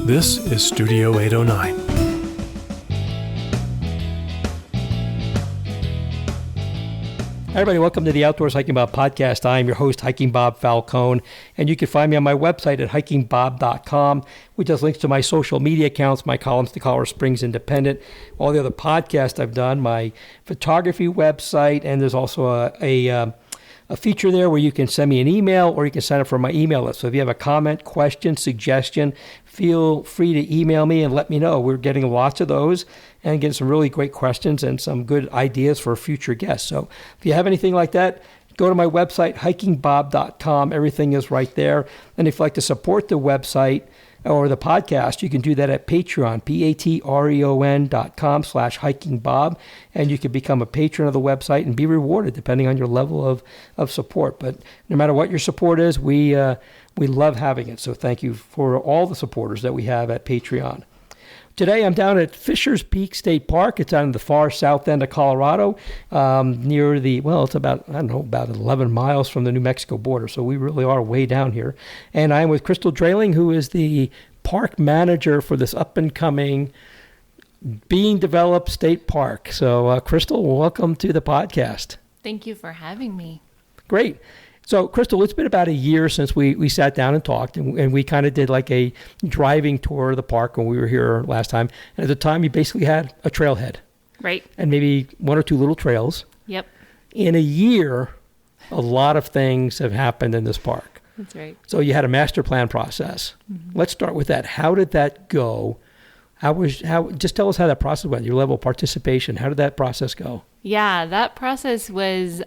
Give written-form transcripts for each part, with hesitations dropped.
This is Studio 809. Hi, everybody. Welcome to the Outdoors Hiking Bob podcast. I am your host, Hiking Bob Falcone, and you can find me on my website at hikingbob.com, which has links to my social media accounts, my columns to Colorado Springs Independent, all the other podcasts I've done, my photography website, and there's also a feature there where you can send me an email or you can sign up for my email list. So if you have a comment, question, suggestion, feel free to email me and let me know. We're getting lots of those and getting some really great questions and some good ideas for future guests. So if you have anything like that, go to my website, hikingbob.com. Everything is right there. And if you'd like to support the website or the podcast, you can do that at Patreon, patreon.com/hikingbob. And you can become a patron of the website and be rewarded depending on your level of support. But no matter what your support is, we love having it. So thank you for all the supporters that we have at Patreon. Today, I'm down at Fisher's Peak State Park. It's on the far south end of Colorado, near it's about 11 miles from the New Mexico border. So we really are way down here. And I'm with Crystal Dreiling, who is the park manager for this up-and-coming, being developed state park. So, Crystal, welcome to the podcast. Thank you for having me. Great. So, Crystal, it's been about a year since we sat down and talked, and we kind of did like a driving tour of the park when we were here last time. And at the time, you basically had a trailhead. Right. And maybe one or two little trails. Yep. In a year, a lot of things have happened in this park. That's right. So you had a master plan process. Mm-hmm. Let's start with that. How did that go? Just tell us how that process went, your level of participation. How did that process go? Yeah, that process was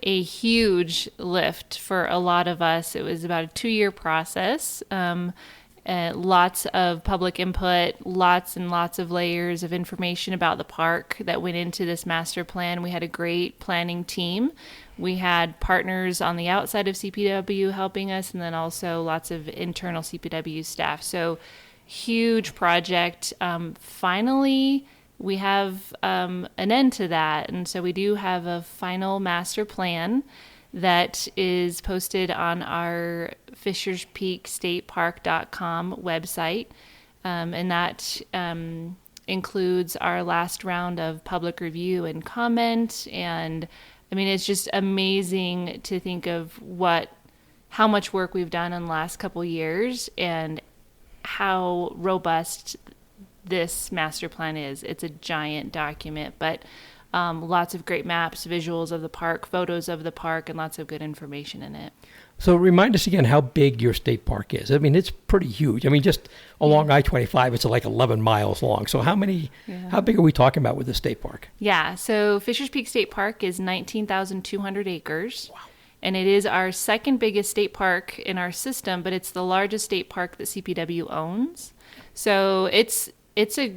a huge lift for a lot of us. It was about a 2-year process. Lots of public input, lots and lots of layers of information about the park that went into this master plan. We had a great planning team. We had partners on the outside of CPW helping us, and then also lots of internal CPW staff. So huge project. Finally, we have an end to that. And so we do have a final master plan that is posted on our FishersPeakStatePark.com website. And that includes our last round of public review and comment. And I mean, it's just amazing to think of how much work we've done in the last couple years and how robust this master plan is. It's a giant document, but lots of great maps, visuals of the park, photos of the park, and lots of good information in it. So remind us again how big your state park is. I mean, it's pretty huge. I mean, just along I-25, it's like 11 miles long. So how big are we talking about with the state park? Yeah, so Fisher's Peak State Park is 19,200 acres. Wow. And it is our second biggest state park in our system, but it's the largest state park that CPW owns. So it's a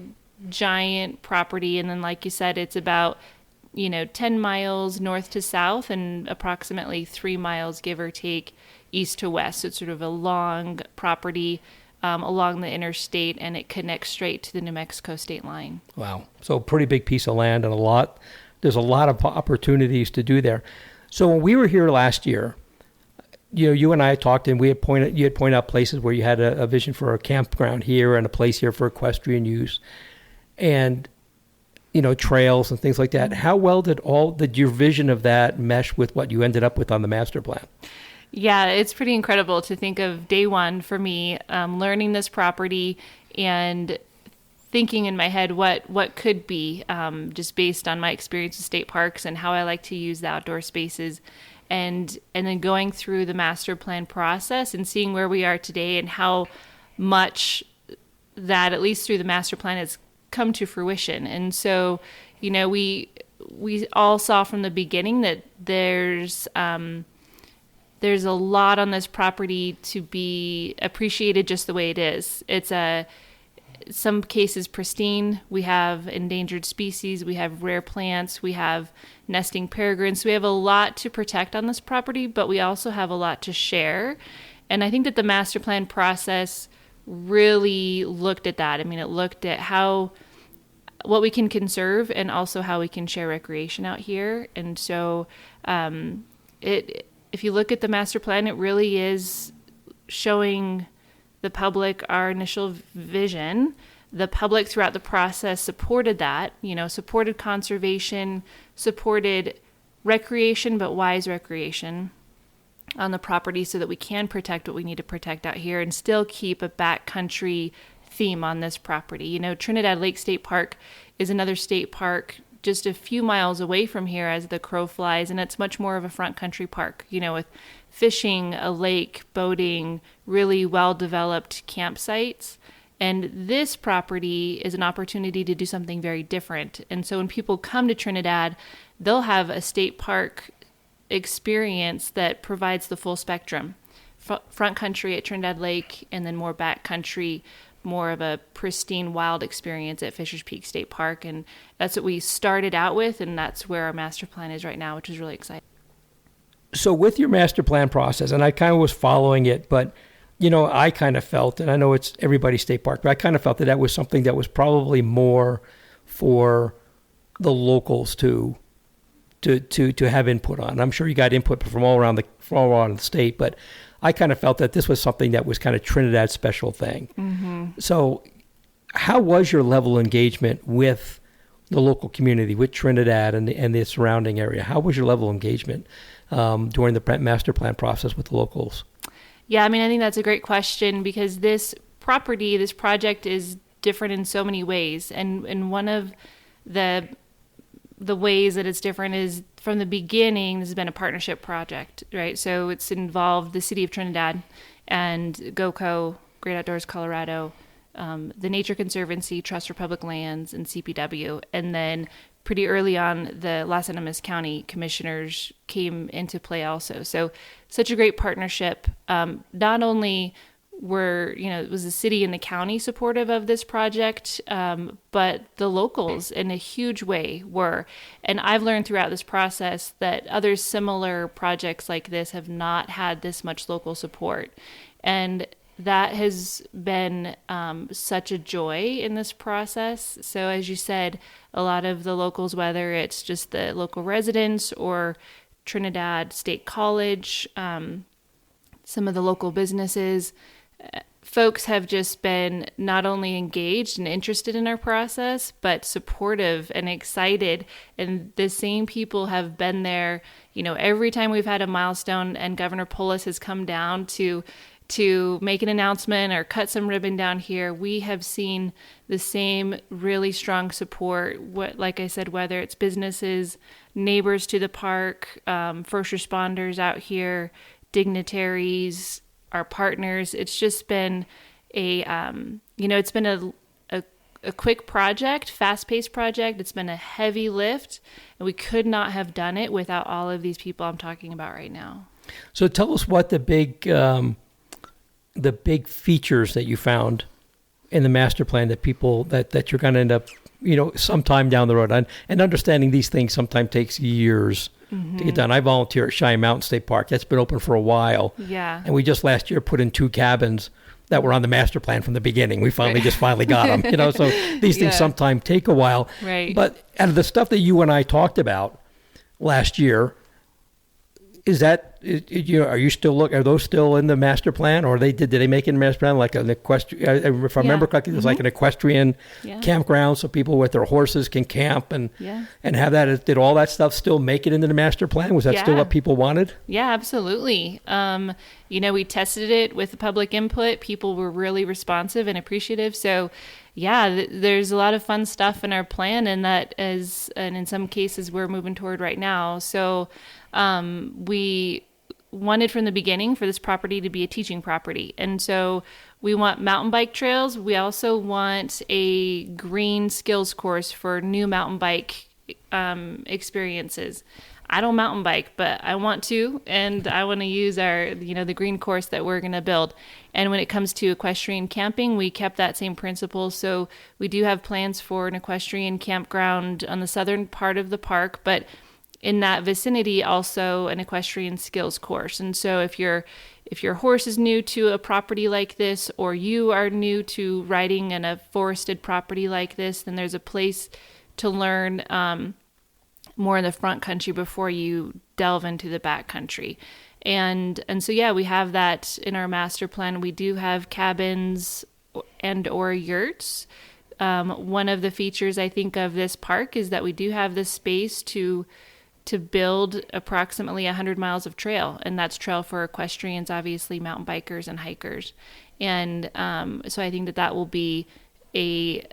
giant property, and then like you said, it's about 10 miles north to south and approximately 3 miles, give or take, east to west. So it's sort of a long property along the interstate, and it connects straight to the New Mexico state line. Wow. So a pretty big piece of land, and there's a lot of opportunities to do there. So when we were here last year, you and I talked, and you had pointed out places where you had a vision for a campground here and a place here for equestrian use, and trails and things like that. How well did your vision of that mesh with what you ended up with on the master plan? Yeah, it's pretty incredible to think of day one for me, learning this property and thinking in my head what could be, just based on my experience with state parks and how I like to use the outdoor spaces. And then going through the master plan process and seeing where we are today and how much that, at least through the master plan, has come to fruition. And so, we all saw from the beginning that there's a lot on this property to be appreciated just the way it is. It's some cases pristine. We have endangered species, we have rare plants, we have nesting peregrines. So we have a lot to protect on this property, but we also have a lot to share. And I think that the master plan process really looked at that. I mean, it looked at what we can conserve and also how we can share recreation out here. And so if you look at the master plan, it really is showing the public our initial vision. The public throughout the process supported that, supported conservation, supported recreation, but wise recreation on the property so that we can protect what we need to protect out here and still keep a backcountry theme on this property. Trinidad Lake State Park is another state park just a few miles away from here as the crow flies, and it's much more of a front country park, with fishing, a lake, boating, really well-developed campsites. And this property is an opportunity to do something very different. And so when people come to Trinidad, they'll have a state park experience that provides the full spectrum. Front country at Trinidad Lake, and then more back country, more of a pristine wild experience at Fisher's Peak State Park. And that's what we started out with, and that's where our master plan is right now, which is really exciting. So with your master plan process, and I kind of was following it, but I kind of felt, and I know it's everybody's state park, but I kind of felt that was something that was probably more for the locals to have input on. I'm sure you got input from all around the state, but I kind of felt that this was something that was kind of Trinidad's special thing. Mm-hmm. So how was your level of engagement with the local community, with Trinidad and the surrounding area? How was your level of engagement during the master plan process with the locals? Yeah, I think that's a great question, because this project is different in so many ways. And one of the ways that it's different is from the beginning, this has been a partnership project, right? So it's involved the City of Trinidad and GOCO, Great Outdoors Colorado, the Nature Conservancy, Trust for Public Lands, and CPW. And then pretty early on, the Las Animas County commissioners came into play also. So such a great partnership. Not only it was the city and the county supportive of this project, but the locals in a huge way were. And I've learned throughout this process that other similar projects like this have not had this much local support. And that has been such a joy in this process. So as you said, a lot of the locals, whether it's just the local residents or Trinidad State College, some of the local businesses, folks have just been not only engaged and interested in our process, but supportive and excited. And the same people have been there, every time we've had a milestone and Governor Polis has come down to make an announcement or cut some ribbon down here, we have seen the same really strong support. Like I said, whether it's businesses, neighbors to the park, first responders out here, dignitaries, our partners. It's just been it's been a quick project, fast-paced project. It's been a heavy lift, and we could not have done it without all of these people I'm talking about right now. So tell us what the big features that you found in the master plan that people that you're going to end up, sometime down the road. And understanding these things sometimes takes years to get done. I volunteer at Cheyenne Mountain State Park. That's been open for a while. Yeah. And we just last year put in 2 cabins that were on the master plan from the beginning. We finally got them, so these things sometimes take a while. Right. But out of the stuff that you and I talked about last year, are you still are those still in the master plan, or did they make it in the master plan like an equestrian? If I remember correctly, it was like an equestrian campground, so people with their horses can camp and have that. Did all that stuff still make it into the master plan? Was that still what people wanted? Yeah, absolutely. We tested it with the public input. People were really responsive and appreciative. So there's a lot of fun stuff in our plan, and in some cases we're moving toward right now. So we wanted from the beginning for this property to be a teaching property. And so we want mountain bike trails. We also want a green skills course for new mountain bike experiences. I don't mountain bike, but I want to, and I want to use the green course that we're going to build. And when it comes to equestrian camping, we kept that same principle. So we do have plans for an equestrian campground on the southern part of the park, but in that vicinity, also an equestrian skills course. And so if your horse is new to a property like this, or you are new to riding in a forested property like this, then there's a place to learn more in the front country before you delve into the back country. And so, yeah, we have that in our master plan. We do have cabins and or yurts. One of the features I think of this park is that we do have the space to build approximately 100 miles of trail, and that's trail for equestrians, obviously mountain bikers and hikers. And so I think that will be a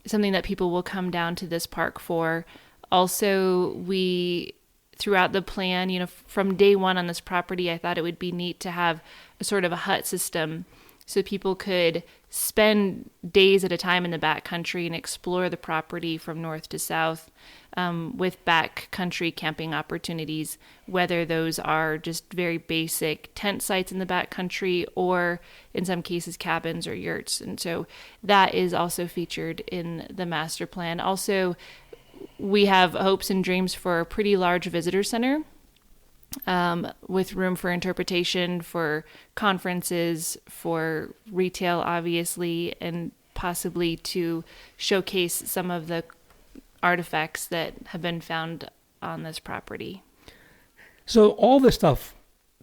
something that people will come down to this park for. Also, we, throughout the plan, from day one on this property, I thought it would be neat to have a sort of a hut system so people could spend days at a time in the backcountry and explore the property from north to south, with backcountry camping opportunities, whether those are just very basic tent sites in the backcountry or in some cases cabins or yurts. And so that is also featured in the master plan. Also, we have hopes and dreams for a pretty large visitor center, with room for interpretation, for conferences, for retail, obviously, and possibly to showcase some of the artifacts that have been found on this property. So all this stuff,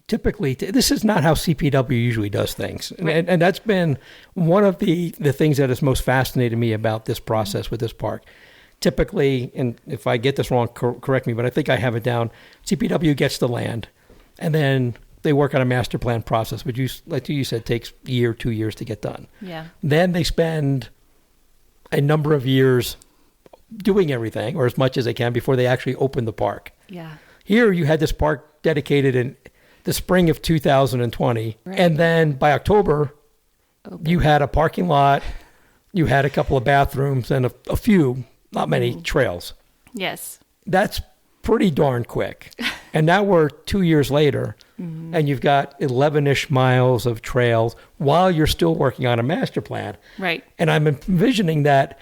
typically, this is not how CPW usually does things. Right. And that's been one of the things that has most fascinated me about this process with this park. Typically, and if I get this wrong, correct me, but I think I have it down, CPW gets the land, and then they work on a master plan process, which, like you said, takes a year, 2 years to get done. Yeah. Then they spend a number of years doing everything, or as much as they can, before they actually open the park. Yeah. Here, you had this park dedicated in the spring of 2020, Right. and then by October, you had a parking lot, you had a couple of bathrooms, and a few, not many, trails. Yes. That's pretty darn quick. And now we're 2 years later, and you've got 11-ish miles of trails while you're still working on a master plan. Right. And I'm envisioning that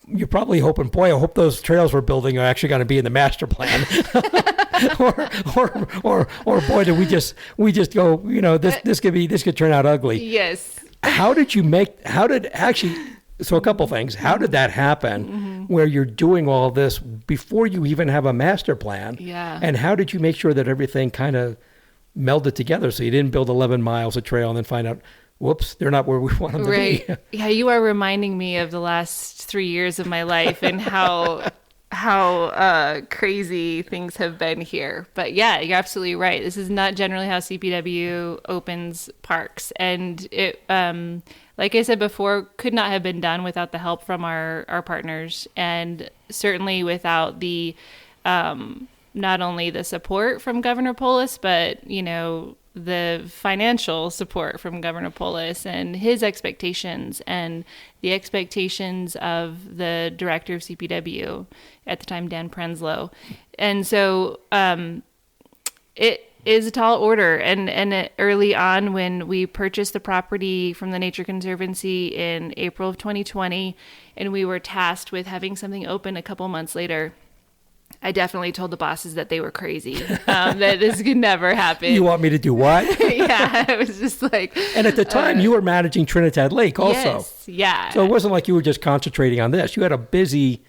you're probably hoping, boy, I hope those trails we're building are actually going to be in the master plan. or boy, did we just go, this could turn out ugly. Yes. So a couple things. How did that happen where you're doing all this before you even have a master plan? Yeah. And how did you make sure that everything kind of melded together so you didn't build 11 miles of trail and then find out, whoops, they're not where we want them to be? Yeah, you are reminding me of the last 3 years of my life and how crazy things have been here. But yeah, you're absolutely right. This is not generally how CPW opens parks. And it, like I said before, could not have been done without the help from our partners, and certainly without the not only the support from Governor Polis, but the financial support from Governor Polis and his expectations and the expectations of the director of CPW at the time, Dan Prenslow. And so it is a tall order. And early on, when we purchased the property from the Nature Conservancy in April of 2020, and we were tasked with having something open a couple months later, I definitely told the bosses that they were crazy, that this could never happen. You want me to do what? Yeah, I was just like... And at the time, you were managing Trinidad Lake also. Yes, yeah. So it wasn't like you were just concentrating on this. You had a busy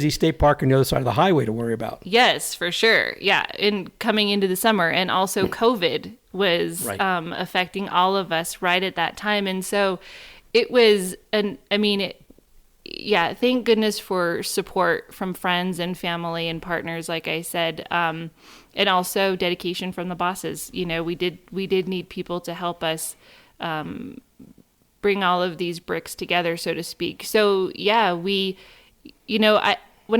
state park on the other side of the highway to worry about. Yes, for sure. Yeah, and coming into the summer, and also COVID was affecting all of us right at that time. And so it was, thank goodness for support from friends and family and partners, like I said, and also dedication from the bosses. We did need people to help us bring all of these bricks together, so to speak. So yeah, when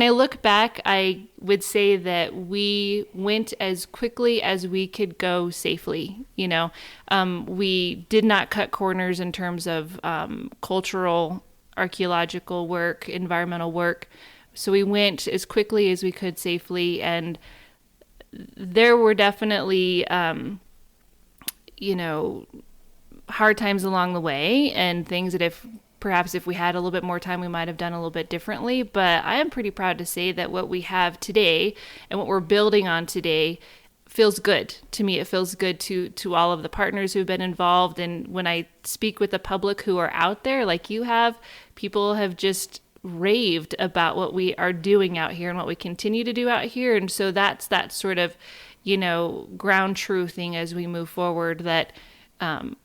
I look back, I would say that we went as quickly as we could go safely. We did not cut corners in terms of cultural, archaeological work, environmental work. So we went as quickly as we could safely, and there were definitely, hard times along the way, and things that if we had a little bit more time, we might have done a little bit differently. But I am pretty proud to say that what we have today and what we're building on today feels good to me. It feels good to all of the partners who've been involved. And when I speak with the public who are out there, like you have, people have just raved about what we are doing out here and what we continue to do out here. And so that's that sort of ground truthing as we move forward, that or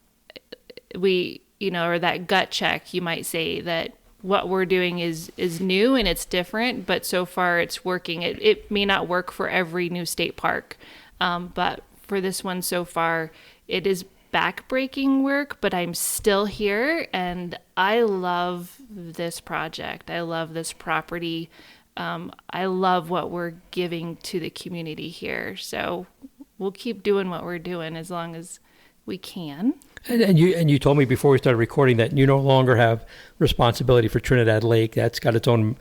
that gut check, you might say, that what we're doing is new and it's different, but so far it's working. It may not work for every new state park, but for this one so far, it is backbreaking work, but I'm still here, and I love this project. I love this property. I love what we're giving to the community here. So we'll keep doing what we're doing as long as we can. And you told me before we started recording that you no longer have responsibility for Trinidad Lake. That's got its own.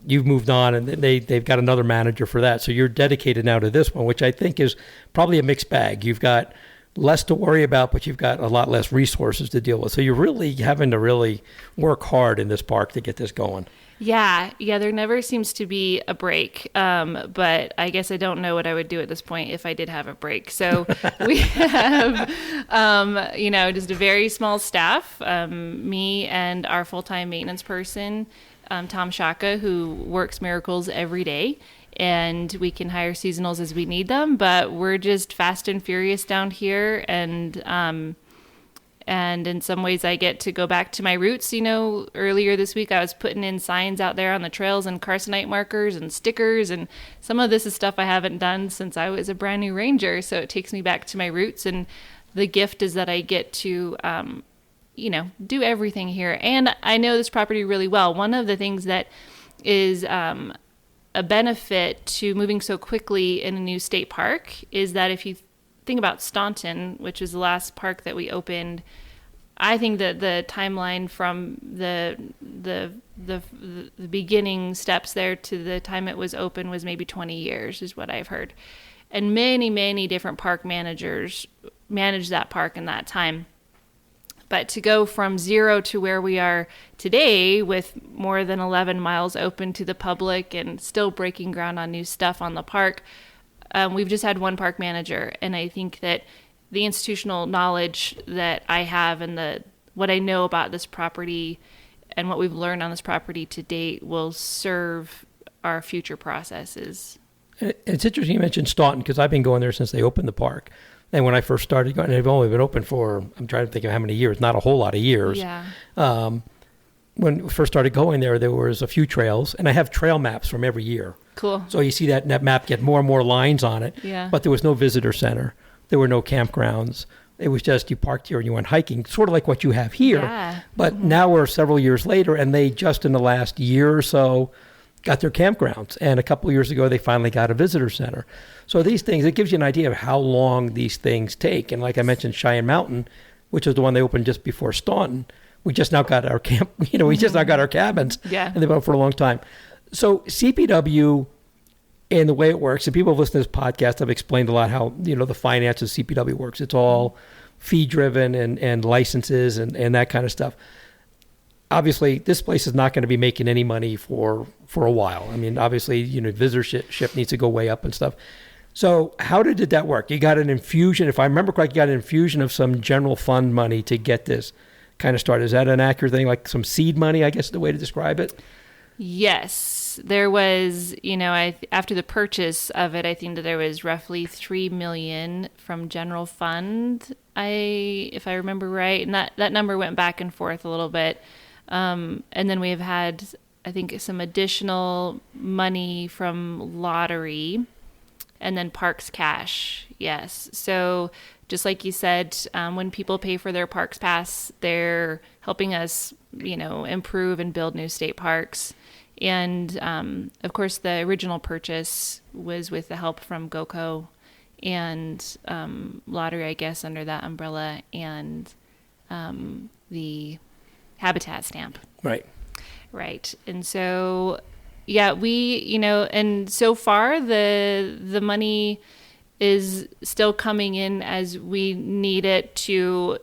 You've moved on, and they've got another manager for that. So you're dedicated now to this one, which I think is probably a mixed bag. You've got less to worry about, but you've got a lot less resources to deal with. So you're really having to really work hard in this park to get this going. Yeah, there never seems to be a break, but I guess I don't know what I would do at this point if I did have a break. So we have, just a very small staff, me and our full-time maintenance person, Tom Shaka, who works miracles every day, and we can hire seasonals as we need them, but we're just fast and furious down here, and in some ways I get to go back to my roots. Earlier this week I was putting in signs out there on the trails and carcinite markers and stickers, and some of this is stuff I haven't done since I was a brand new ranger, so it takes me back to my roots, and the gift is that I get to do everything here. And I know this property really well. One of the things that is a benefit to moving so quickly in a new state park is that if you think about Staunton, which was the last park that we opened, I think that the timeline from the beginning steps there to the time it was open was maybe 20 years, is what I've heard. And many, many different park managers managed that park in that time. But to go from zero to where we are today, with more than 11 miles open to the public and still breaking ground on new stuff on the park, we've just had one park manager. And I think that the institutional knowledge that I have and what I know about this property and what we've learned on this property to date will serve our future processes. It's interesting you mentioned Staunton, because I've been going there since they opened the park. And when I first started going, they've only been open for, I'm trying to think of how many years, not a whole lot of years. Yeah. When we first started going there was a few trails, and I have trail maps from every year. Cool. So you see that map get more and more lines on it. Yeah. But there was no visitor center. There were no campgrounds. It was just you parked here and you went hiking, sort of like what you have here. Yeah. But now we're several years later, and they just in the last year or so got their campgrounds. And a couple of years ago, they finally got a visitor center. So these things, it gives you an idea of how long these things take. And like I mentioned, Cheyenne Mountain, which is the one they opened just before Staunton, we just now got our camp, we just now got our cabins. Yeah. And they've been up for a long time. So CPW and the way it works, and people have listened to this podcast, I've explained a lot how, the finances of CPW works. It's all fee driven and licenses and that kind of stuff. Obviously, this place is not going to be making any money for a while. I mean, obviously, visitorship needs to go way up and stuff. So how did that work? You got an infusion, if I remember correctly, you got an infusion of some general fund money to get this kind of started. Is that an accurate thing? Like some seed money, I guess is the way to describe it? Yes. There was, after the purchase of it, I think that there was roughly $3 million from general fund, if I remember right. And that number went back and forth a little bit. And then we have had, I think, some additional money from lottery and then Parks Cash. Yes. So just like you said, when people pay for their Parks Pass, they're helping us, improve and build new state parks. And, of course, the original purchase was with the help from GOCO and lottery, I guess, under that umbrella, and the Habitat stamp. Right. And so, yeah, we, and so far the money is still coming in as we need it to,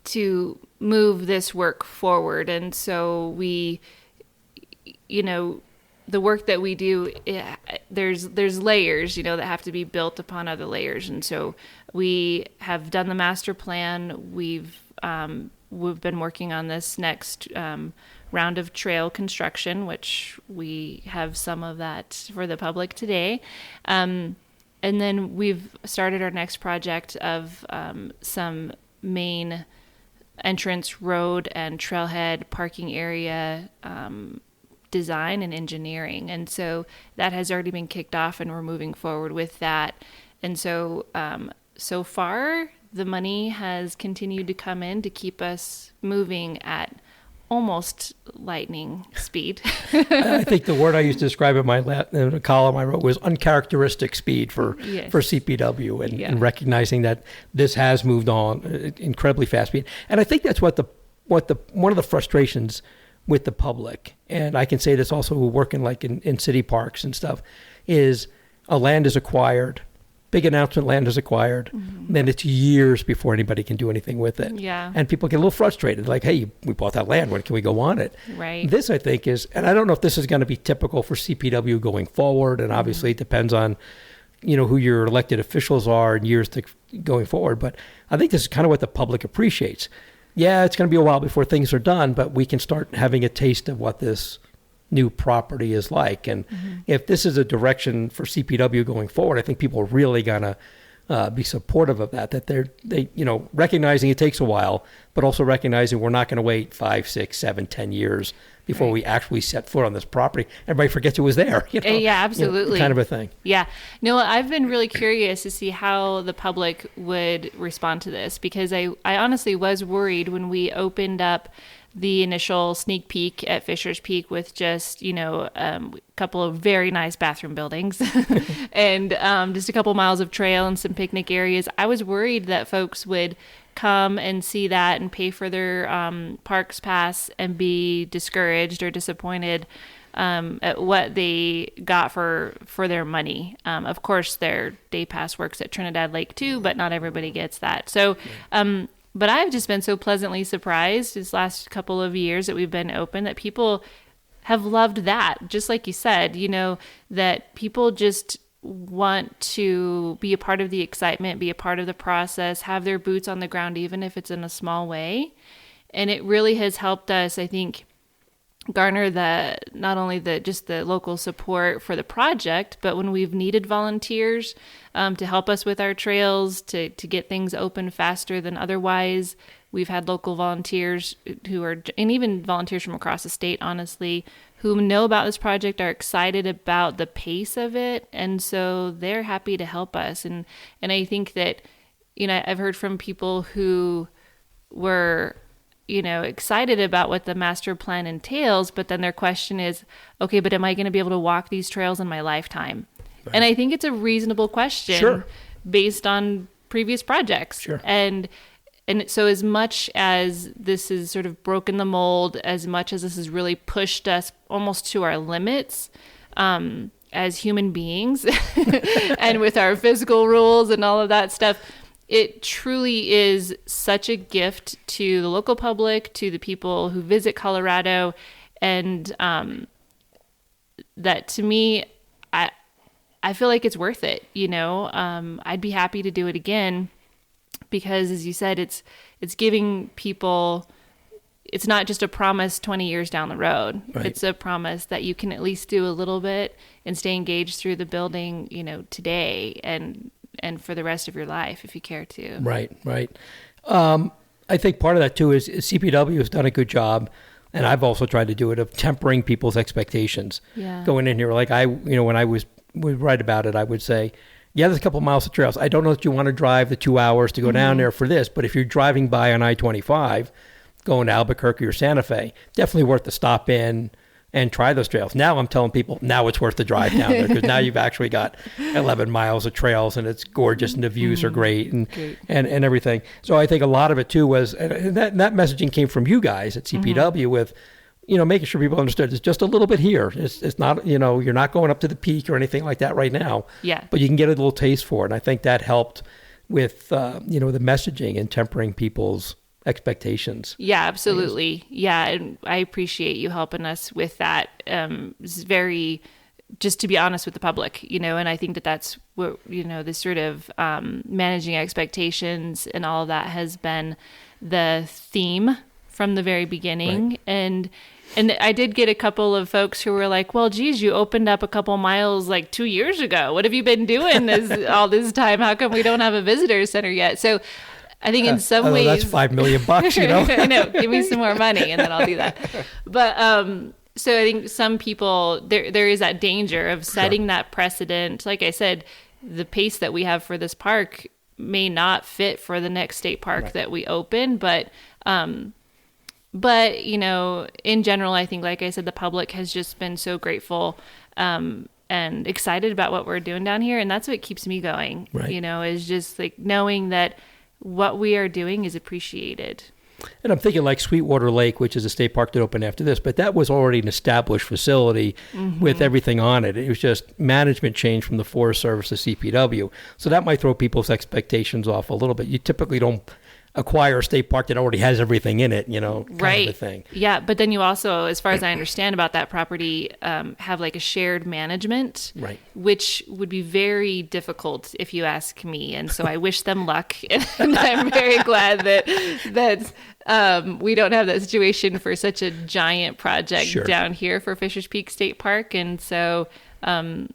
to move this work forward. And so we, the work that we do, there's layers, that have to be built upon other layers. And so we have done the master plan. We've we've been working on this next round of trail construction, which we have some of that for the public today. And then we've started our next project of some main entrance road and trailhead parking area design and engineering. And so that has already been kicked off, and we're moving forward with that. And so so far, the money has continued to come in to keep us moving at almost lightning speed. I think the word I used to describe in a column I wrote was uncharacteristic speed for CPW, and recognizing that this has moved on incredibly fast speed. And I think that's one of the frustrations with the public, and I can say this also working like in city parks and stuff, is a land is acquired. Big announcement, land is acquired. Mm-hmm. Then it's years before anybody can do anything with it. Yeah. And people get a little frustrated, like, hey, we bought that land. When can we go on it? Right. This, I think, is, and I don't know if this is going to be typical for CPW going forward. And obviously it depends on, who your elected officials are in years going forward. But I think this is kind of what the public appreciates. Yeah, it's going to be a while before things are done, but we can start having a taste of what this new property is like. And if this is a direction for CPW going forward, I think people are really going to be supportive of that they recognizing it takes a while, but also recognizing we're not going to wait 5, 6, 7, 10 years before we actually set foot on this property. Everybody forgets it was there. Yeah, absolutely. Kind of a thing. Yeah. No, I've been really curious to see how the public would respond to this, because I honestly was worried when we opened up the initial sneak peek at Fisher's Peak with just, a couple of very nice bathroom buildings and just a couple miles of trail and some picnic areas. I was worried that folks would come and see that and pay for their parks pass and be discouraged or disappointed at what they got for their money. Of course, their day pass works at Trinidad Lake too, but not everybody gets that. So, but I've just been so pleasantly surprised this last couple of years that we've been open that people have loved that. Just like you said, that people just want to be a part of the excitement, be a part of the process, have their boots on the ground, even if it's in a small way. And it really has helped us, I think, garner not only the local support for the project, but when we've needed volunteers to help us with our trails, to get things open faster than otherwise, we've had local volunteers and even volunteers from across the state, honestly, who know about this project, are excited about the pace of it, and so they're happy to help us. And I think that, I've heard from people who were excited about what the master plan entails, but then their question is, okay, but am I going to be able to walk these trails in my lifetime? Right. And I think it's a reasonable question based on previous projects. Sure. And so as much as this has sort of broken the mold, as much as this has really pushed us almost to our limits, as human beings and with our physical rules and all of that stuff, it truly is such a gift to the local public, to the people who visit Colorado, and that to me, I feel like it's worth it. I'd be happy to do it again because, as you said, it's giving people. It's not just a promise 20 years down the road. Right. It's a promise that you can at least do a little bit and stay engaged through the building, today and for the rest of your life if you care to. Right. I think part of that too is CPW has done a good job, and I've also tried to do it, of tempering people's expectations. Yeah. Going in here, like when I would write about it, I would say, yeah, there's a couple miles of trails. I don't know if you want to drive the 2 hours to go down there for this, but if you're driving by on I-25, going to Albuquerque or Santa Fe, definitely worth the stop in and try those trails. Now I'm telling people, now it's worth the drive down there, because now you've actually got 11 miles of trails and it's gorgeous and the views are great and everything. So I think a lot of it too was, and that messaging came from you guys at CPW with, making sure people understood it's just a little bit here. It's not, you're not going up to the peak or anything like that right now. Yeah. But you can get a little taste for it. And I think that helped with, the messaging and tempering people's expectations. Yeah, absolutely. Yeah, and I appreciate you helping us with that. It's very just to be honest with the public, and I think that that's what, this sort of managing expectations and all of that has been the theme from the very beginning. Right. And I did get a couple of folks who were like, well, geez, you opened up a couple miles like 2 years ago. What have you been doing all this time? How come we don't have a visitor center yet? So I think in some ways... That's $5 million, I know, give me some more money and then I'll do that. But so I think some people, there is that danger of setting that precedent. Like I said, the pace that we have for this park may not fit for the next state park that we open, but in general, I think, like I said, the public has just been so grateful and excited about what we're doing down here. And that's what keeps me going, is just like knowing that what we are doing is appreciated. And I'm thinking like Sweetwater Lake, which is a state park that opened after this, but that was already an established facility with everything on it. It was just management change from the Forest Service to CPW. So that might throw people's expectations off a little bit. You typically don't acquire a state park that already has everything in it, kind of a thing. Yeah, but then you also, as far as I understand about that property, have like a shared management, which would be very difficult if you ask me. And so I wish them luck. And I'm very glad that we don't have that situation for such a giant project down here for Fisher's Peak State Park. And so... I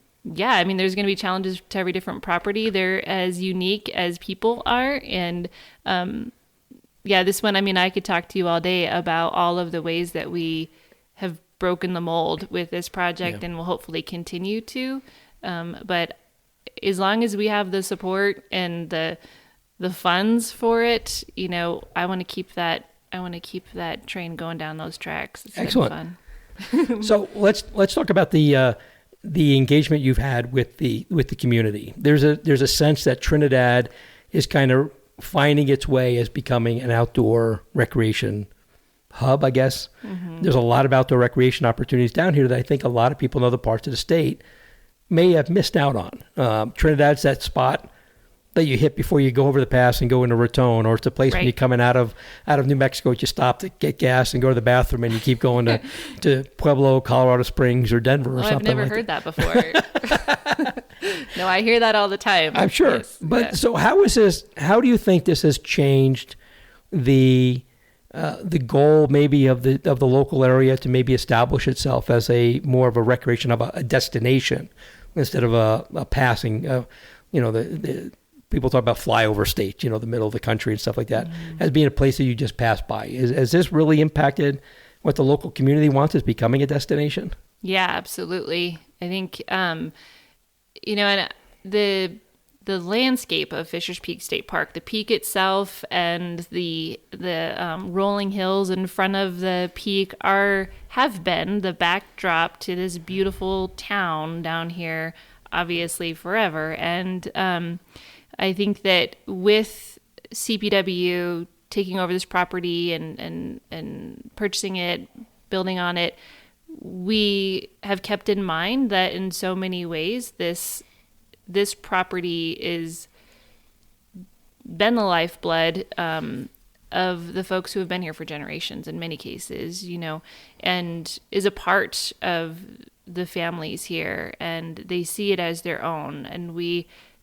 mean, there's going to be challenges to every different property. They're as unique as people are. And this one, I mean, I could talk to you all day about all of the ways that we have broken the mold with this project and will hopefully continue to. But as long as we have the support and the funds for it, I want to keep that train going down those tracks. It's excellent. Fun. So let's talk about the engagement you've had with the community. There's a sense that Trinidad is kind of finding its way as becoming an outdoor recreation hub, I guess. There's a lot of outdoor recreation opportunities down here that I think a lot of people in other parts of the state may have missed out on. Trinidad's that spot that you hit before you go over the pass and go into Raton, or it's a place when you're coming out of New Mexico, you stop to get gas and go to the bathroom, and you keep going to Pueblo, Colorado Springs, or Denver, or something. I've never heard that before. No, I hear that all the time. I'm sure. Yes. But so how do you think this has changed the goal maybe of the local area to maybe establish itself as a more of a recreation of a destination instead of a passing, the people talk about flyover state, the middle of the country and stuff like that, as being a place that you just pass by. Has this really impacted what the local community wants as becoming a destination? Yeah, absolutely. I think, and the landscape of Fisher's Peak State Park, the peak itself and the rolling hills in front of the peak have been the backdrop to this beautiful town down here, obviously forever. And I think that with CPW taking over this property and purchasing it, building on it, we have kept in mind that in so many ways this property is been the lifeblood of the folks who have been here for generations in many cases, and is a part of the families here, and they see it as their own. And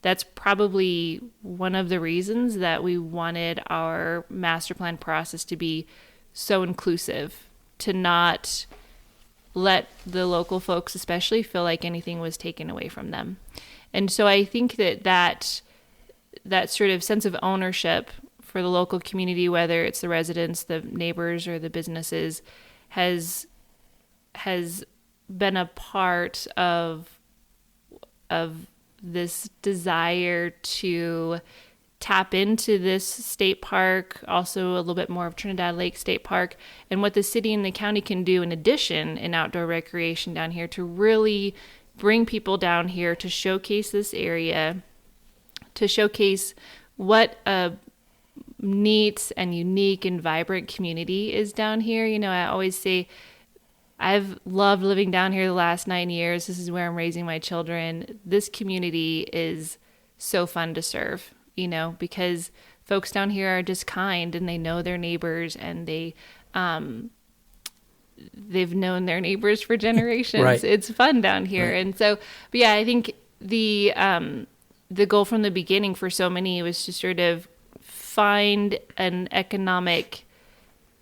that's probably one of the reasons that we wanted our master plan process to be so inclusive, to not let the local folks especially feel like anything was taken away from them. And so I think that sort of sense of ownership for the local community, whether it's the residents, the neighbors, or the businesses, has been a part of this desire to tap into this state park, also a little bit more of Trinidad Lake State Park, and what the city and the county can do in addition in outdoor recreation down here to really bring people down here to showcase this area, to showcase what a neat and unique and vibrant community is down here. I always say I've loved living down here the last 9 years. This is where I'm raising my children. This community is so fun to serve, because folks down here are just kind and they know their neighbors, and they've known their neighbors for generations. Right. It's fun down here. Right. And so, but yeah, I think the goal from the beginning for so many was to sort of find an economic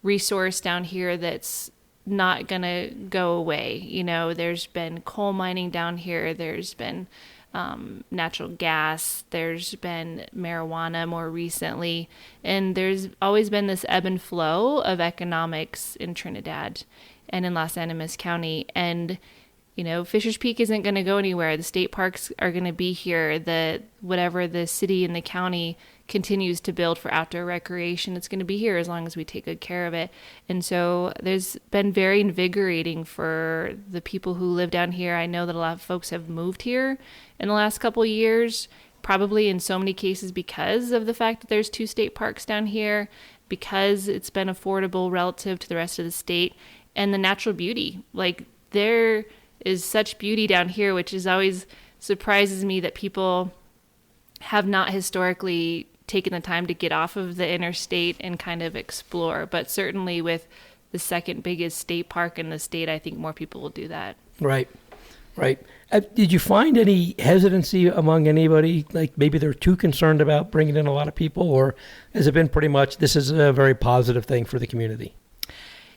resource down here that's not going to go away. You know, there's been coal mining down here. There's been natural gas. There's been marijuana more recently. And there's always been this ebb and flow of economics in Trinidad and in Los Animas County. And, you know, Fisher's Peak isn't going to go anywhere. The state parks are going to be here. Whatever the city and the county continues to build for outdoor recreation, it's going to be here as long as we take good care of it. And so there's been very invigorating for the people who live down here. I know that a lot of folks have moved here in the last couple of years, probably in so many cases because of the fact that there's 2 state parks down here, because it's been affordable relative to the rest of the state, and the natural beauty. Like, there is such beauty down here, which is always surprises me that people have not historically taken the time to get off of the interstate and kind of explore. But certainly with the second biggest state park in the state, I think more people will do that. Right. Did you find any hesitancy among anybody? Like maybe they're too concerned about bringing in a lot of people, or has it been pretty much this is a very positive thing for the community?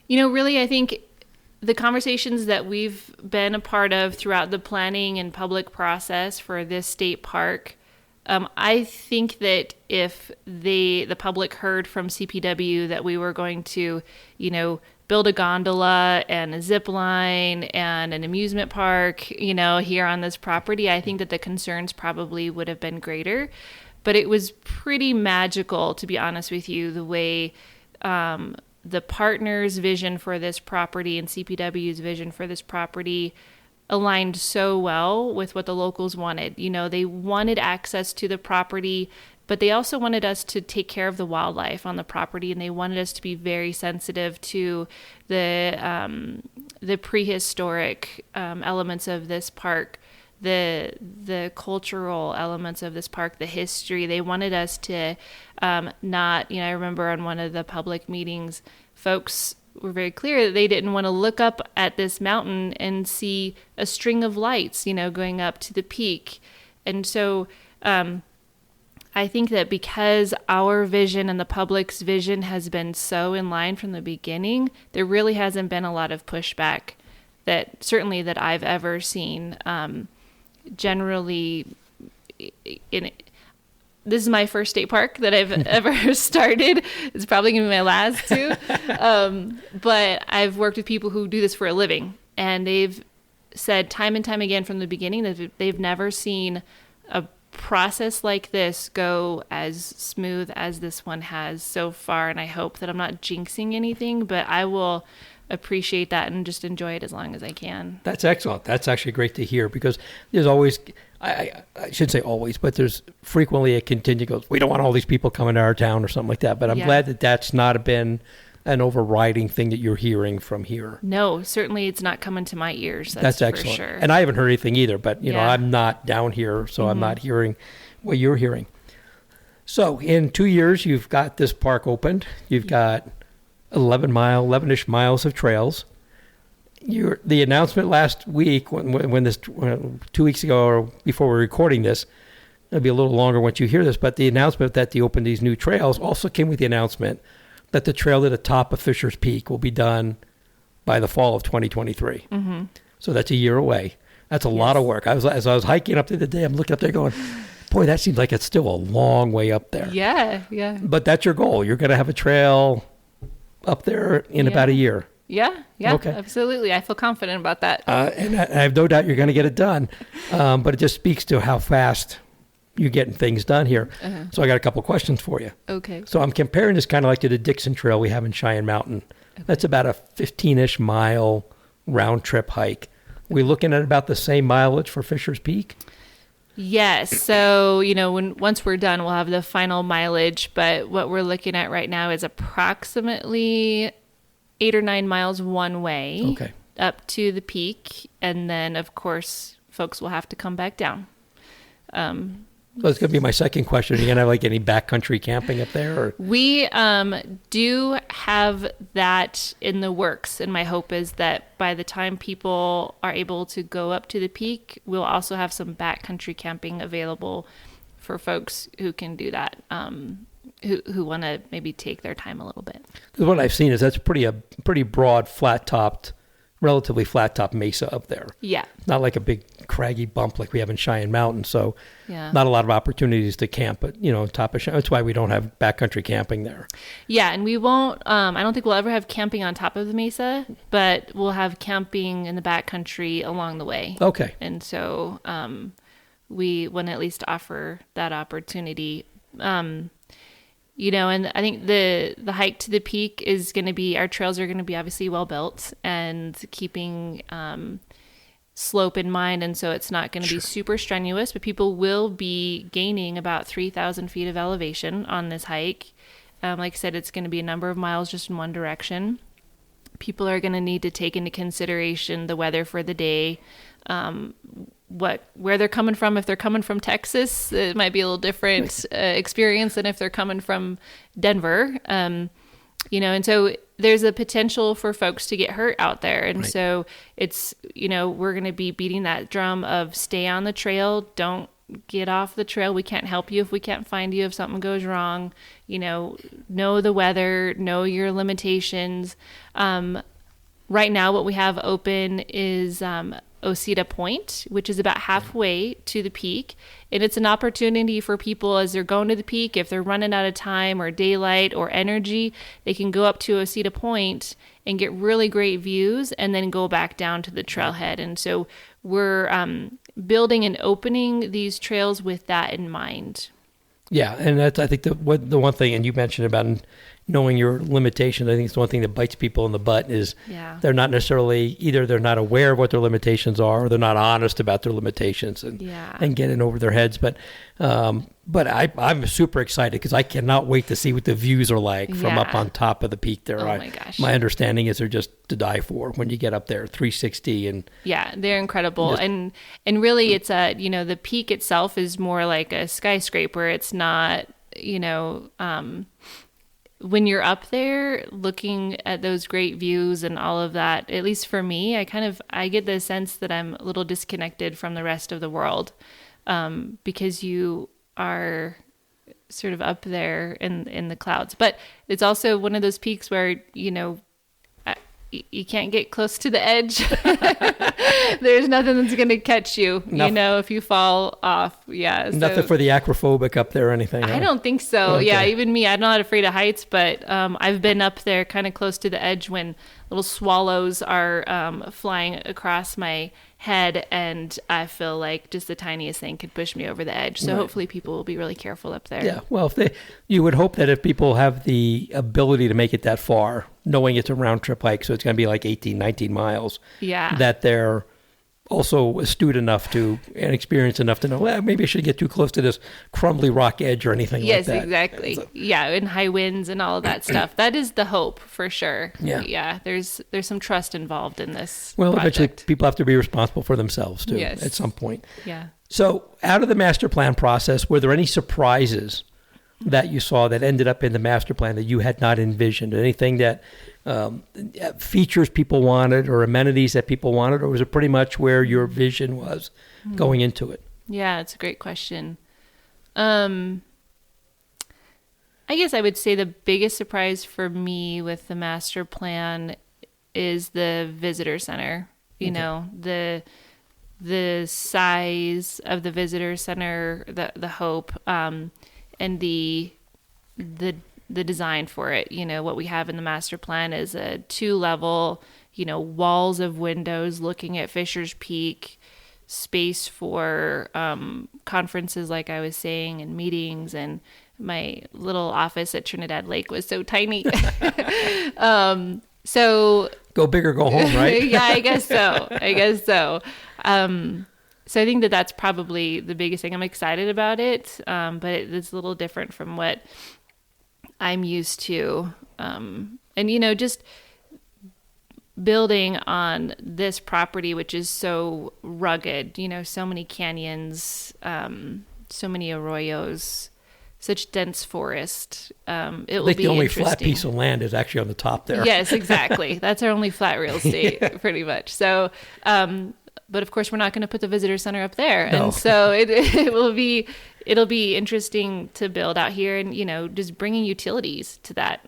You know, really, I think the conversations that we've been a part of throughout the planning and public process for this state park, I think that if the public heard from CPW that we were going to, you know, build a gondola and a zip line and an amusement park, you know, here on this property, I think that the concerns probably would have been greater. But it was pretty magical, to be honest with you, the way the partners' vision for this property and CPW's vision for this property aligned so well with what the locals wanted. You know, they wanted access to the property, but they also wanted us to take care of the wildlife on the property, and they wanted us to be very sensitive to the prehistoric elements of this park, the cultural elements of this park, the history. They wanted us to not, you know, I remember on one of the public meetings, folks were very clear that they didn't want to look up at this mountain and see a string of lights, you know, going up to the peak. And so I think that because our vision and the public's vision has been so in line from the beginning, there really hasn't been a lot of pushback that certainly that I've ever seen. Generally, this is my first state park that I've ever started. It's probably going to be my last too. But I've worked with people who do this for a living, and they've said time and time again from the beginning that they've never seen a process like this go as smooth as this one has so far. And I hope that I'm not jinxing anything, but I will appreciate that and just enjoy it as long as I can. That's excellent. That's actually great to hear, because there's always, I shouldn't say always, but there's frequently a contingent goes, we don't want all these people coming to our town or something like that. But I'm glad that that's not been an overriding thing that you're hearing from here. No, certainly it's not coming to my ears. That's excellent. For sure. And I haven't heard anything either, but you know, I'm not down here, so I'm not hearing what you're hearing. So in 2 years, you've got this park opened. You've got 11-ish miles of trails. The announcement last week, when 2 weeks ago or before we're recording this, it'll be a little longer once you hear this, but the announcement that they opened these new trails also came with the announcement that the trail to the top of Fisher's Peak will be done by the fall of 2023. Mm-hmm. So that's a year away. That's a lot of work. As I was hiking up there the day, I'm looking up there going, boy, that seems like it's still a long way up there. Yeah. But that's your goal. You're going to have a trail up there in about a year. Yeah, okay. Absolutely. I feel confident about that. And I have no doubt you're going to get it done. But it just speaks to how fast you're getting things done here. Uh-huh. So I got a couple questions for you. Okay. So I'm comparing this kind of like to the Dixon Trail we have in Cheyenne Mountain. Okay. That's about a 15-ish mile round trip hike. We looking at about the same mileage for Fisher's Peak? Yes. So, you know, once we're done, we'll have the final mileage. But what we're looking at right now is approximately 8 or 9 miles one way up to the peak. And then, of course, folks will have to come back down. So it's going to be my second question. Are you going to have like any backcountry camping up there? Or? We do have that in the works, and my hope is that by the time people are able to go up to the peak, we'll also have some backcountry camping available for folks who can do that, who want to maybe take their time a little bit. Because what I've seen is that's a pretty broad, relatively flat-topped mesa up there. Yeah. Not like a big craggy bump like we have in Cheyenne Mountain. So not a lot of opportunities to camp, but, top of Cheyenne. That's why we don't have backcountry camping there. Yeah, and we won't, I don't think we'll ever have camping on top of the mesa, but we'll have camping in the backcountry along the way. Okay. And so we want to at least offer that opportunity. And I think the hike to the peak is going to be, our trails are going to be obviously well built and keeping slope in mind. And so it's not going to be super strenuous, but people will be gaining about 3,000 feet of elevation on this hike. Like I said, it's going to be a number of miles just in one direction. People are going to need to take into consideration the weather for the day, where they're coming from. If they're coming from Texas, it might be a little different experience than if they're coming from Denver. And so there's a potential for folks to get hurt out there. And so it's, we're going to be beating that drum of stay on the trail. Don't get off the trail. We can't help you if we can't find you if something goes wrong. Know the weather, know your limitations. Right now, what we have open is Osita Point, which is about halfway to the peak. And it's an opportunity for people as they're going to the peak, if they're running out of time or daylight or energy, they can go up to Osita Point and get really great views and then go back down to the trailhead. And so we're building and opening these trails with that in mind. Yeah, and that's, I think, the one thing, and you mentioned about knowing your limitations. I think it's the one thing that bites people in the butt is they're not necessarily, either they're not aware of what their limitations are, or they're not honest about their limitations and getting over their heads. But I'm super excited because I cannot wait to see what the views are like from up on top of the peak there. Oh my gosh. My understanding is they're just to die for when you get up there, 360. And yeah, they're incredible. And really it's the peak itself is more like a skyscraper. It's not, when you're up there looking at those great views and all of that, at least for me, I get the sense that I'm a little disconnected from the rest of the world, because you are sort of up there in the clouds. But it's also one of those peaks where, you can't get close to the edge. There's nothing that's going to catch you, if you fall off. Yeah. Nothing for the acrophobic up there or anything. I don't think so. Okay. Yeah. Even me, I'm not afraid of heights, but I've been up there kind of close to the edge when little swallows are flying across my head, and I feel like just the tiniest thing could push me over the edge. So hopefully people will be really careful up there. Yeah. Well, you would hope that if people have the ability to make it that far, knowing it's a round trip hike, so it's going to be like 18, 19 miles, that they're also astute enough and experienced enough to know, well, maybe I shouldn't get too close to this crumbly rock edge or anything like that. Yes, exactly. So, and high winds and all of that stuff. That is the hope for sure. Yeah. Yeah. There's some trust involved in this. Well, project. Eventually people have to be responsible for themselves too at some point. Yeah. So out of the master plan process, were there any surprises that you saw that ended up in the master plan that you had not envisioned? Anything that features people wanted or amenities that people wanted, or was it pretty much where your vision was going into it? Yeah, it's a great question. I guess I would say the biggest surprise for me with the master plan is the visitor center. The size of the visitor center, the hope, and the design for it. What we have in the master plan is a 2-level, walls of windows looking at Fisher's Peak, space for conferences, like I was saying, and meetings. And my little office at Trinidad Lake was so tiny. So go big or go home, right? Yeah, I guess so. So I think that's probably the biggest thing. I'm excited about it, but it's a little different from what I'm used to. And, just building on this property, which is so rugged, so many canyons, so many arroyos, such dense forest. It I will think be the only interesting. flat piece of land is actually on the top there. Yes, exactly. That's our only flat real estate, pretty much. So, but of course, we're not going to put the visitor center up there, No. and so it'll be interesting to build out here, and just bringing utilities to that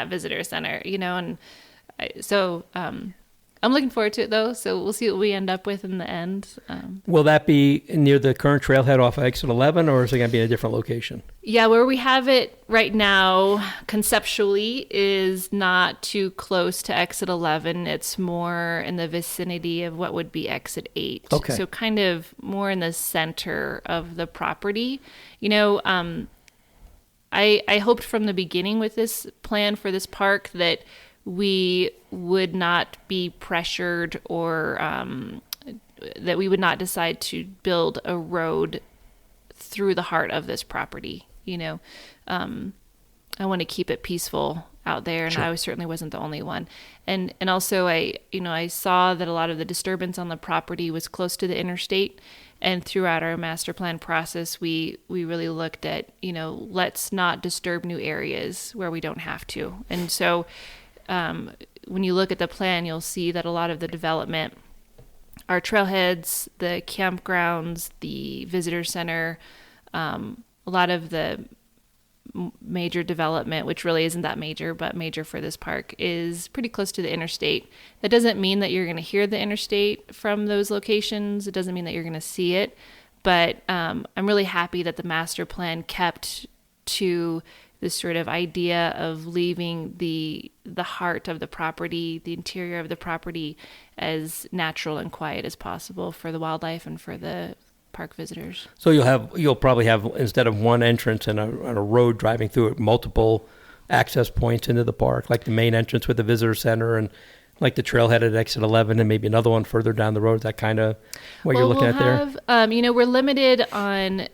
visitor center, and so I'm looking forward to it though. So we'll see what we end up with in the end. Will that be near the current trailhead off of exit 11, or is it going to be in a different location? Yeah, where we have it right now conceptually is not too close to exit 11. It's more in the vicinity of what would be exit 8. Okay. So kind of more in the center of the property. I hoped from the beginning with this plan for this park that we would not be pressured, or that we would not decide to build a road through the heart of this property. I want to keep it peaceful out there, and Sure. I certainly wasn't the only one. And also I saw that a lot of the disturbance on the property was close to the interstate. And throughout our master plan process, we really looked at, let's not disturb new areas where we don't have to. And so when you look at the plan, you'll see that a lot of the development, our trailheads, the campgrounds, the visitor center, a lot of the major development, which really isn't that major, but major for this park, is pretty close to the interstate. That doesn't mean that you're going to hear the interstate from those locations. It doesn't mean that you're going to see it. But I'm really happy that the master plan kept to this sort of idea of leaving the heart of the property, the interior of the property, as natural and quiet as possible for the wildlife and for the park visitors. So you'll probably have, instead of one entrance and a road driving through it, multiple access points into the park, like the main entrance with the visitor center and like the trailhead at exit 11 and maybe another one further down the road. Is that kind of what you're looking at there? We're limited on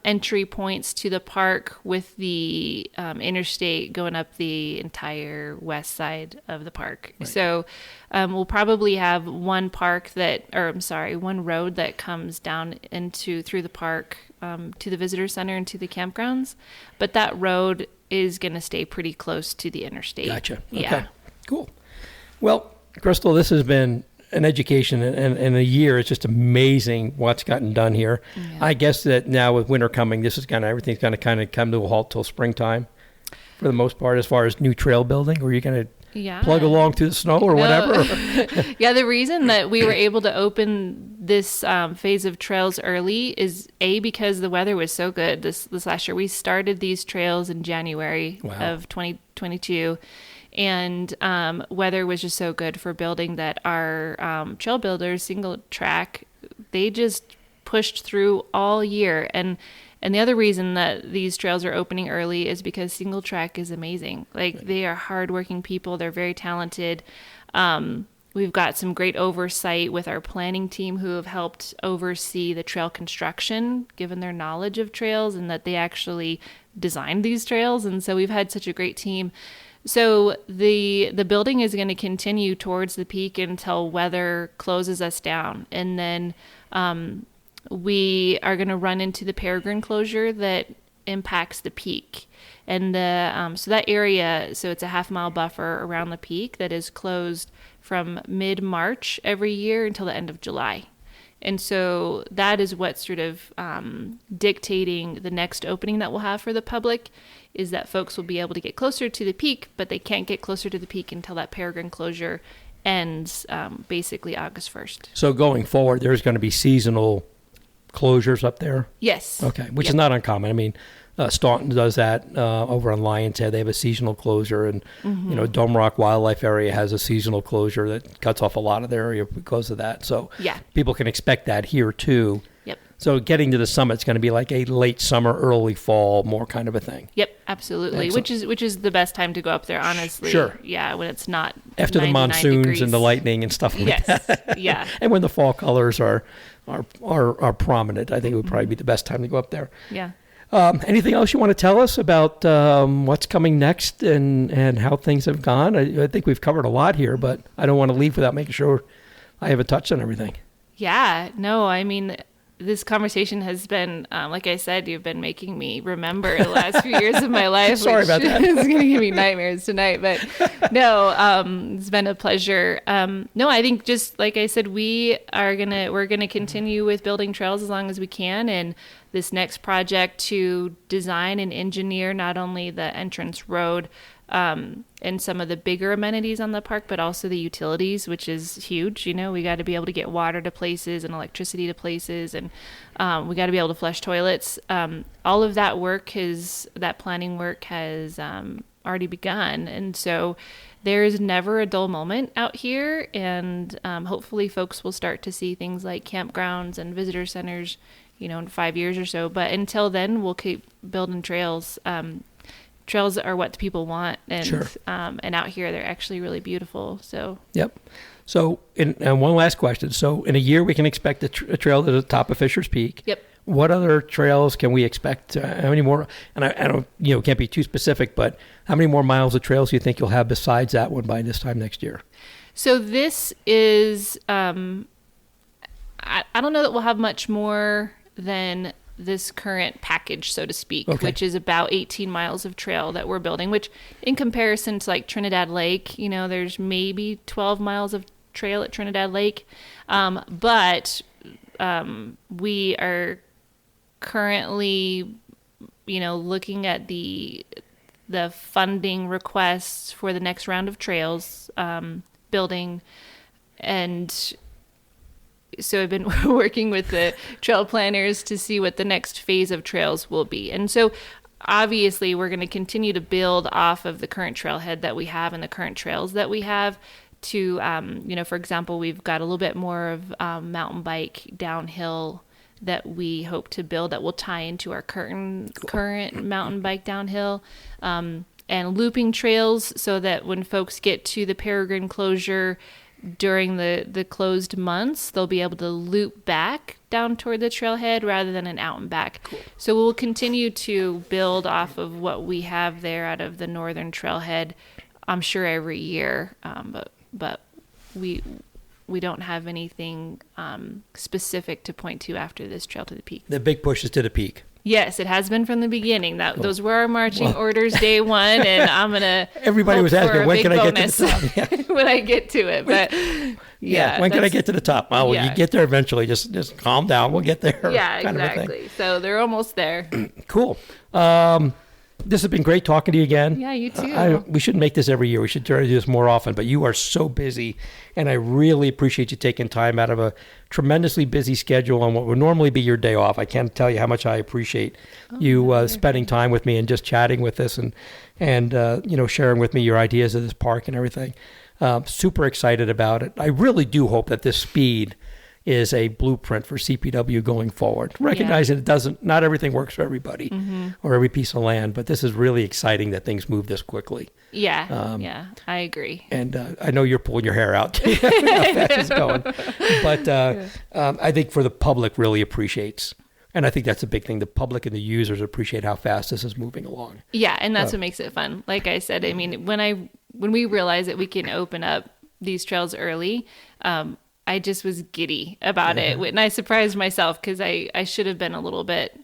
entry points to the park with the interstate going up the entire west side of the park. Right. So we'll probably have one road that comes down through the park to the visitor center and to the campgrounds, but that road is going to stay pretty close to the interstate. Gotcha. Okay. Yeah. Cool. Well, Crystal, this has been an education, and in a year, it's just amazing what's gotten done here. Yeah. I guess that now with winter coming, everything's going to kind of come to a halt till springtime, for the most part, as far as new trail building. Or you're going to plug along through the snow or whatever. Yeah, the reason that we were able to open this phase of trails early is because the weather was so good this last year. We started these trails in January of 2022. And weather was just so good for building that our trail builders, Single Track, they just pushed through all year. And the other reason that these trails are opening early is because Single Track is amazing. They are hardworking people. They're very talented. We've got some great oversight with our planning team who have helped oversee the trail construction, given their knowledge of trails and that they actually designed these trails. And so we've had such a great team. So the building is going to continue towards the peak until weather closes us down. And then we are going to run into the peregrine closure that impacts the peak. And so that area, so it's a half-mile buffer around the peak that is closed from mid-March every year until the end of July. And so that is what's sort of dictating the next opening that we'll have for the public, is that folks will be able to get closer to the peak, but they can't get closer to the peak until that peregrine closure ends basically August 1st. So going forward, there's going to be seasonal closures up there? Yes. Okay, which is not uncommon. I mean, Staunton does that over on Lion's Head. They have a seasonal closure, and Dome Rock Wildlife Area has a seasonal closure that cuts off a lot of the area because of that. So people can expect that here too. Yep. So getting to the summit is going to be like a late summer, early fall, more kind of a thing. Yep, absolutely. Excellent. Which is the best time to go up there, honestly. Sure. Yeah, when it's not after the monsoons degrees. And the lightning and stuff like that. Yes. Yeah. And when the fall colors are prominent, I think it would probably be the best time to go up there. Yeah. Anything else you want to tell us about what's coming next and how things have gone? I think we've covered a lot here, but I don't want to leave without making sure I haven't touched on everything. Yeah, no, I mean, this conversation has been, like I said, you've been making me remember the last few years of my life. Sorry about that. It's going to give me nightmares tonight, but no, it's been a pleasure. No, I think just like I said, we're going to continue with building trails as long as we can. And this next project to design and engineer not only the entrance road, and some of the bigger amenities on the park, but also the utilities, which is huge. You know, we got to be able to get water to places and electricity to places, and we got to be able to flush toilets. All of that planning work has already begun. And so there is never a dull moment out here. And hopefully folks will start to see things like campgrounds and visitor centers, you know, in 5 years or so. But until then, we'll keep building trails. Trails are what the people want, and Sure. And out here they're actually really beautiful. So Yep. So, and one last question. So, in a year, we can expect a trail to the top of Fisher's Peak. Yep. What other trails can we expect? How many more? And I don't, can't be too specific, but how many more miles of trails do you think you'll have besides that one by this time next year? So this is, I don't know that we'll have much more than this current package, so to speak, Okay. which is about 18 miles of trail that we're building, which in comparison to like Trinidad Lake, there's maybe 12 miles of trail at Trinidad Lake. But we are currently, looking at the funding requests for the next round of trails, building, and so I've been working with the trail planners to see what the next phase of trails will be. And so obviously we're going to continue to build off of the current trailhead that we have and the current trails that we have to, for example, we've got a little bit more of mountain bike downhill that we hope to build that will tie into our current mountain bike downhill, and looping trails so that when folks get to the Peregrine closure during the closed months, they'll be able to loop back down toward the trailhead rather than an out and back. Cool. So we'll continue to build off of what we have there out of the northern trailhead, I'm sure every year, but we don't have anything specific to point to after this Trail to the Peak. The big push is to the peak. Yes, it has been from the beginning. Cool. Those were our marching orders day one, and I'm gonna. Everybody was asking, when can I get to the top? Yeah. When I get to it, but when can I get to the top? Well, you get there eventually. Just calm down. We'll get there. Yeah, kind exactly. Of a thing. So they're almost there. Cool. This has been great talking to you again. Yeah, you too. We shouldn't make this every year. We should try to do this more often, but you are so busy, and I really appreciate you taking time out of a tremendously busy schedule on what would normally be your day off. I can't tell you how much I appreciate you spending time with me and just chatting with us and sharing with me your ideas of this park and everything. Super excited about it. I really do hope that this speed is a blueprint for CPW going forward. Recognizing not everything works for everybody or every piece of land, but this is really exciting that things move this quickly. Yeah, I agree. And I know you're pulling your hair out how fast it's going. But I think for the public really appreciates, and I think that's a big thing, the public and the users appreciate how fast this is moving along. Yeah, and that's what makes it fun. Like I said, I mean, when we realize that we can open up these trails early, I just was giddy about it. And I surprised myself because I should have been a little bit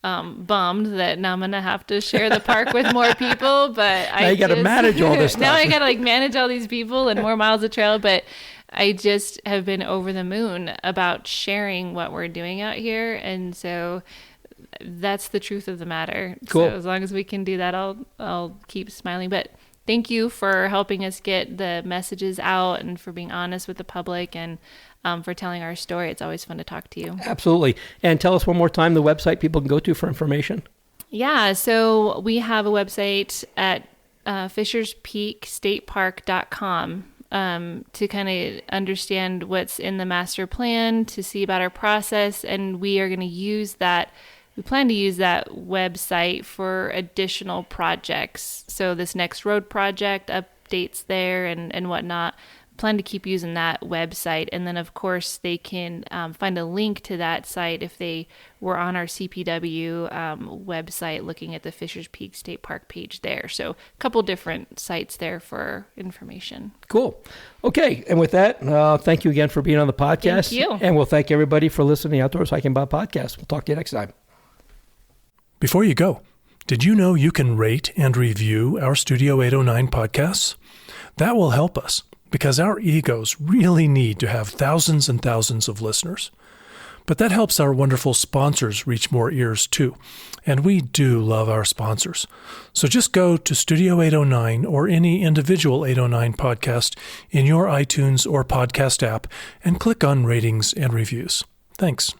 bummed that now I'm going to have to share the park with more people. But now you got to manage all this stuff. Now I got to manage all these people and more miles of trail. But I just have been over the moon about sharing what we're doing out here. And so that's the truth of the matter. Cool. So as long as we can do that, I'll keep smiling. But thank you for helping us get the messages out and for being honest with the public and for telling our story. It's always fun to talk to you. Absolutely. And tell us one more time the website people can go to for information. Yeah, so we have a website at fisherspeakstatepark.com to kind of understand what's in the master plan, to see about our process, and we are going to use that. We plan to use that website for additional projects. So this next road project, updates there and whatnot. plan to keep using that website. And then, of course, they can find a link to that site if they were on our CPW website looking at the Fishers Peak State Park page there. So a couple different sites there for information. Cool. Okay. And with that, thank you again for being on the podcast. Thank you. And we'll thank everybody for listening to the Outdoors Hiking Bob podcast. We'll talk to you next time. Before you go, did you know you can rate and review our Studio 809 podcasts? That will help us because our egos really need to have thousands and thousands of listeners. But that helps our wonderful sponsors reach more ears too. And we do love our sponsors. So just go to Studio 809 or any individual 809 podcast in your iTunes or podcast app and click on ratings and reviews. Thanks.